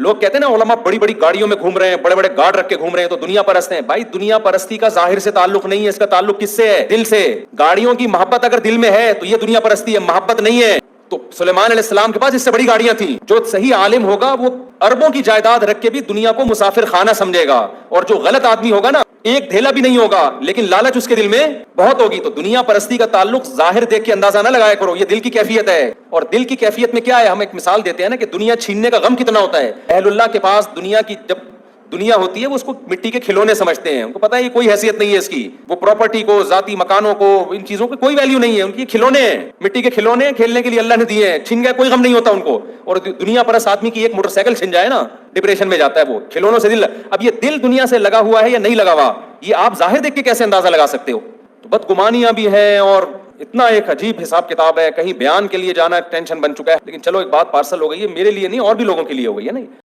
لوگ کہتے ہیں نا علماء بڑی بڑی گاڑیوں میں گھوم رہے ہیں, بڑے بڑے گارڈ رکھ کے گھوم رہے ہیں تو دنیا پرست ہیں. بھائی دنیا پرستی کا ظاہر سے تعلق نہیں ہے, اس کا تعلق کس سے ہے؟ دل سے. گاڑیوں کی محبت اگر دل میں ہے تو یہ دنیا پرستی ہے, محبت نہیں ہے. تو سلیمان علیہ السلام کے پاس اس سے بڑی گاڑیاں تھیں. جو صحیح عالم ہوگا وہ اربوں کی جائیداد رکھ کے بھی دنیا کو مسافر خانہ سمجھے گا, اور جو غلط آدمی ہوگا نا ایک ڈھیلا بھی نہیں ہوگا لیکن لالچ اس کے دل میں بہت ہوگی. تو دنیا پرستی کا تعلق ظاہر دیکھ کے اندازہ نہ لگایا کرو, یہ دل کی کیفیت ہے. اور دل کی کیفیت میں کیا ہے, ہم ایک مثال دیتے ہیں نا کہ دنیا چھیننے کا غم کتنا ہوتا ہے. اہل اللہ کے پاس دنیا کی جب دنیا ہوتی ہے وہ اس کو مٹی کے کھلونے سمجھتے ہیں, ان کو پتا ہے یہ کوئی حیثیت نہیں ہے اس کی, وہ پراپرٹی کو, ذاتی مکانوں کو, ان چیزوں کی کوئی ویلیو نہیں ہے, ان کی کھلونے ہیں, مٹی کے کھلونے کھیلنے کے لیے اللہ نے دیے ہیں, چھن گئے کوئی غم نہیں ہوتا ان کو. اور دنیا پرست آدمی کی ایک موٹر سائیکل چھن جائے نا ڈپریشن میں جاتا ہے, وہ کھلونوں سے دل. اب یہ دل دنیا سے لگا ہوا ہے یا نہیں لگا ہوا, یہ آپ ظاہر دیکھ کے کیسے اندازہ لگا سکتے ہو؟ تو بدگمانیاں بھی ہیں اور اتنا ایک عجیب حساب کتاب ہے, کہیں بیان کے لیے جانا ٹینشن بن چکا ہے. لیکن چلو ایک بات پارسل ہو گئی ہے, میرے لیے نہیں اور بھی لوگوں کے لیے ہو گئی ہے نا.